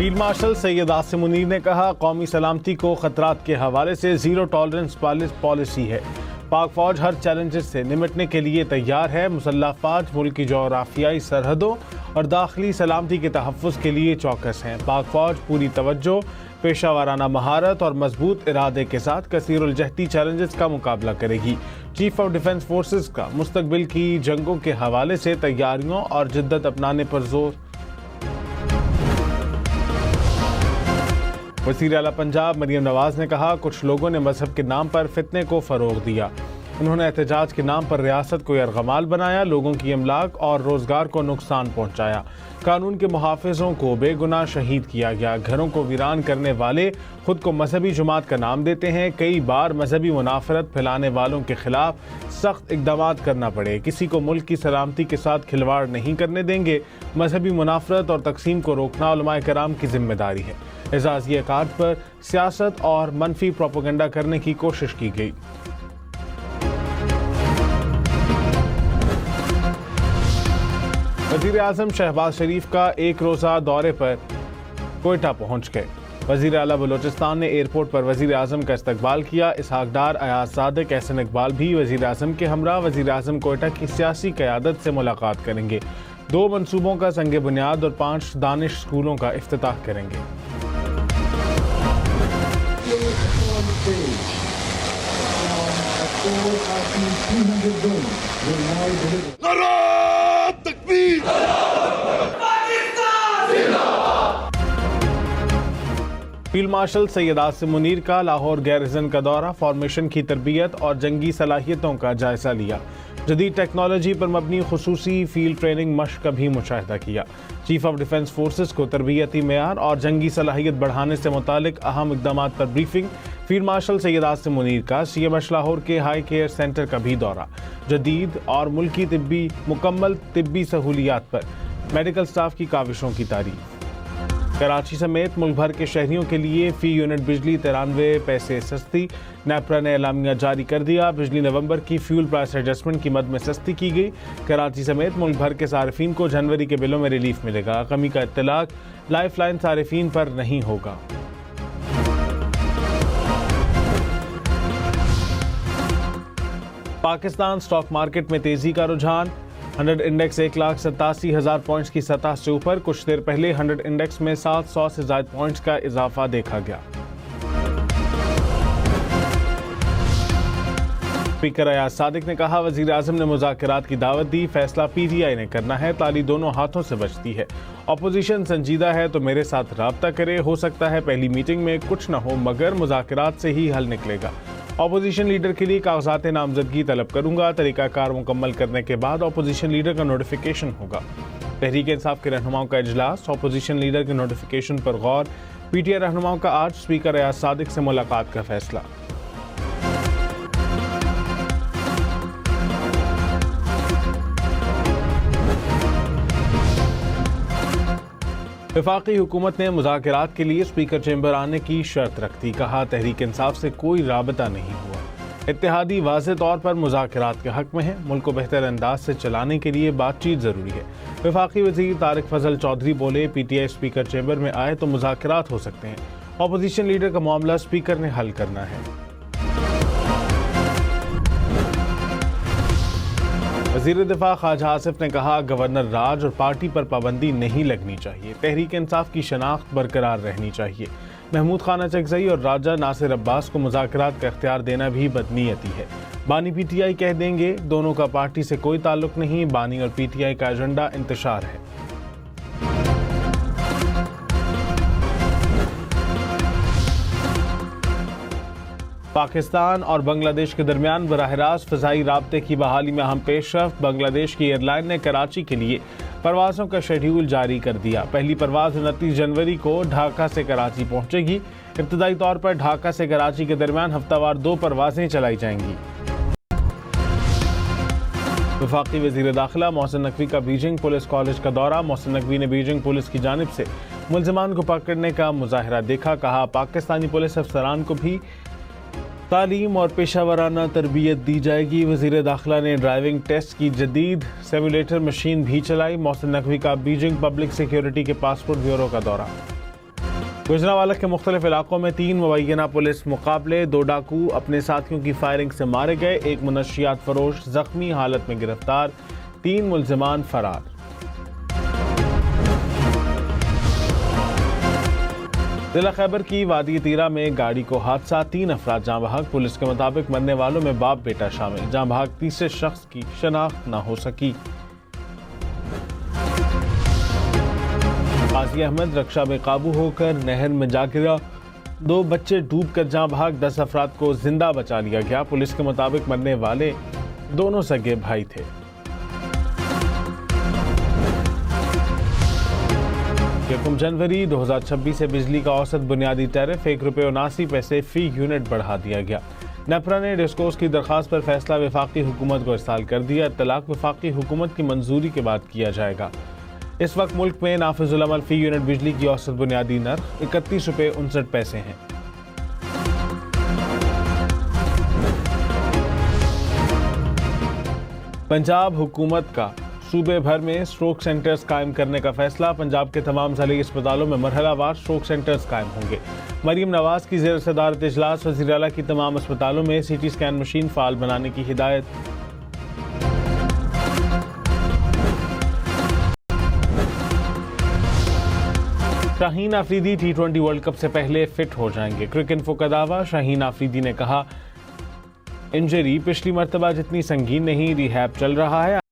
Field marshal Syed Asim Munir ने कहा, कौमी सलामती को खतरात के हवाले से जीरो टॉलरेंस पॉलिसी है। पाक फौज हर चैलेंजेस से निपटने के लिए तैयार है। मुसल्लह फौज मुल्क की जोग्राफियाई सरहदों और दाखिली सलामती के तहफ़्फ़ुज़ के लिए चौकस हैं। पाक फौज पूरी तवज्जो, पेशा वाराना महारत और मजबूत इरादे के साथ कसीरुल जहती चैलेंजेस का मुकाबला करेगी। चीफ ऑफ डिफेंस फोर्सेस का मुस्तकबिल की जंगों के हवाले से तैयारियों और जिद्दत अपनाने पर जोर। वज़ीर आला पंजाब मरियम नवाज ने कहा, कुछ लोगों ने मजहब के नाम पर फितने को फ़रोग दिया। उन्होंने एहतजाज के नाम पर रियासत को यरगमाल बनाया, लोगों की अमलाक और रोज़गार को नुकसान पहुँचाया। कानून के मुहाफ़िज़ों को बेगुनाह शहीद किया गया। घरों को वीरान करने वाले खुद को मजहबी जमात का नाम देते हैं। कई बार मजहबी मुनाफरत फैलाने वालों के खिलाफ सख्त इक़दामात करना पड़े। किसी को मुल्क की सलामती के साथ खिलवाड़ नहीं करने देंगे। मजहबी मुनाफरत और तकसीम को रोकना उलमाए कराम की जिम्मेदारी है। एजाज़ी कार्ड पर सियासत और मनफी प्रोपेगेंडा करने की कोशिश की गई। वज़ीर आज़म शहबाज शरीफ का एक रोज़ा दौरे पर कोयटा पहुँच गए। वज़ीर आला बलोचिस्तान ने एयरपोर्ट पर वज़ीर आज़म का इस्तकबाल किया। इसहाक डार, अयाज सादिक, एहसन इकबाल भी वज़ीर आज़म के हमरा वज़ीर आज़म कोयटा की सियासी क़यादत से मुलाकात करेंगे। 2 मनसूबों का संग बुनियाद और 5 दानिश स्कूलों का इफ्तिताह करेंगे। फील्ड मार्शल सैयद आसिम मुनीर का लाहौर गैरिजन का दौरा, फॉर्मेशन की तरबियत और जंगी सलाहियतों का जायजा लिया। जदीद टेक्नोलॉजी पर मबनी खुसूसी फील्ड ट्रेनिंग मश्क का भी मुशाहिदा किया। चीफ ऑफ डिफेंस फोर्सेस को तरबियती मेयार और जंगी सलाहियत बढ़ाने से मुतालिक अहम इक़दामात पर briefing. Field marshal Syed Asim Munir का CMH लाहौर के हाई केयर सेंटर का भी दौरा। जदीद और मुल्की मुकम्मल तिब्बी सहूलियात पर मेडिकल स्टाफ की काविशों की तारीफ। कराची समेत मुल्क भर के शहरियों के लिए फी यूनिट बिजली 93 पैसे सस्ती। नेपरा ने एलामिया जारी कर दिया। बिजली नवंबर की फ्यूल प्राइस एडजस्टमेंट की मद में सस्ती की गई। कराची समेत मुल्क भर के सारिफीन को जनवरी के बिलों में रिलीफ मिलेगा। कमी का इत्तलाक लाइफ लाइन सारिफीन पर नहीं होगा। पाकिस्तान स्टॉक मार्केट में तेजी का रुझान। 100 इंडेक्स 1,87,000 पॉइंट्स की सतह से ऊपर। कुछ देर पहले 100 इंडेक्स में 700 से ज्यादा पॉइंट्स का इजाफा देखा गया। स्पीकर अयाज सादिक ने कहा, वजीर आजम ने मुज़ाकरात की दावत दी, फैसला PTI ने करना है। ताली दोनों हाथों से बचती है। अपोजिशन संजीदा है तो मेरे साथ राब्ता करे। हो सकता है पहली मीटिंग में कुछ न हो, मगर मुज़ाकरात से ही हल निकलेगा। अपोजिशन लीडर के लिए कागजात नामजदगी तलब करूंगा। तरीकाकार मुकम्मल करने के बाद अपोजिशन लीडर का नोटिफिकेशन होगा। तहरीक इंसाफ के रहनुमाओं का इजलास, अपोजिशन लीडर के नोटिफिकेशन पर गौर। PTI रहनुमाओं का आज स्पीकर अयाज सादिक से मुलाकात का फैसला। वफाकी हुकूमत ने मुज़ाकरात के लिए स्पीकर चैम्बर आने की शर्त रख दी। कहा, तहरीक इंसाफ से कोई राबता नहीं हुआ। इत्तेहादी वाज़े तौर पर मुज़ाकरात के हक में है। मुल्क को बेहतर अंदाज से चलाने के लिए बातचीत ज़रूरी है। वफाकी वज़ीर तारिक फजल चौधरी बोले, PTI स्पीकर चैम्बर में आए तो मुज़ाकरात हो सकते हैं। अपोजिशन लीडर का मामला स्पीकर ने हल करना है। वज़ीर दिफा ख्वाजा आसिफ ने कहा, गवर्नर राज और पार्टी पर पाबंदी नहीं लगनी चाहिए। तहरीक इंसाफ की शनाख्त बरकरार रहनी चाहिए। महमूद खान चकजई और राजा नासिर अब्बास को मुज़ाकरात का इख्तियार देना भी बदनीयती है। बानी PTI कह देंगे, दोनों का पार्टी से कोई ताल्लुक नहीं। बानी और PTI का एजेंडा इंतशार है। पाकिस्तान और बांग्लादेश के दरमियान बराह रास्त फ़ज़ाई राब्ते की बहाली में अहम पेशरफ्त। बांग्लादेश की एयरलाइन ने कराची के लिए परवाज़ों का शेड्यूल जारी कर दिया। पहली परवाज़ 29 जनवरी को ढाका से कराची पहुंचेगी। इब्तदाई तौर पर ढाका से कराची के दरमियान हफ्तावार 2 परवाज़ें चलाई जाएंगी। वफाकी वज़ीर दाखिला मोहसिन नकवी का बीजिंग पुलिस कॉलेज का दौरा। मोहसिन नकवी ने बीजिंग पुलिस की जानिब से मुल्ज़िमान को पकड़ने का मुजाहरा देखा। कहा, पाकिस्तानी पुलिस अफसरान को भी तालीम और पेशा वाराना तरबियत दी जाएगी। वज़ीर दाखिला ने ड्राइविंग टेस्ट की जदीद सिमुलेटर मशीन भी चलाई। मोहसिन नकवी का बीजिंग पब्लिक सिक्योरिटी के पासपोर्ट ब्यूरो का दौरा। गुजरांवाला के मुख्तलिफ इलाकों में 3 मुबैना पुलिस मुकाबले, 2 डाकू अपने साथियों की फायरिंग से मारे गए, 1 मुनशियात फरोश जख्मी हालत में गिरफ्तार, 3 मुल्जिमान फरार। जिला खैबर की वादी तीरा में गाड़ी को हादसा, 3 अफराद जाँ बहक। पुलिस के मुताबिक मरने वालों में बाप बेटा शामिल। जाँ बहक तीसरे शख्स की शनाख्त न हो सकी। गाजी अहमद रक्षा बेकाबू होकर नहर में जा गिरा, 2 बच्चे डूबकर जाँ बहक, 10 अफराद को जिंदा बचा लिया गया। पुलिस के मुताबिक मरने वाले दोनों सगे भाई थे। जनवरी 2026 से बिजली का औसत बुनियादी टैरिफ ₹1.79 फी यूनिट बढ़ा दिया गया। नेपरा ने डिस्कोस की दरखास्त पर फैसला वफाकी हुकूमत को इरसाल कर दिया। इत्तलाक वफाकी हुकूमत की मंजूरी के बाद किया जाएगा। इस वक्त मुल्क में नाफिजुल अमल फी यूनिट बिजली की औसत बुनियादी नर्ख ₹31.59 है। पंजाब हुकूमत का सूबे भर में स्ट्रोक सेंटर्स कायम करने का फैसला। पंजाब के तमाम ज़िली अस्पतालों में मरहलावार स्ट्रोक सेंटर्स कायम होंगे। मरीम नवाज की ज़ेर सदारत इजलास, वज़ीर आला की तमाम अस्पतालों में CT स्कैन मशीन फ़ाल बनाने की हिदायत। Shaheen Afridi T20 world cup से पहले फिट हो जाएंगे। क्रिकइन्फो का दावा। शाहीन आफरीदी ने कहा, इंजरी पिछली मरतबा जितनी संगीन नहीं, रिहैब चल रहा है।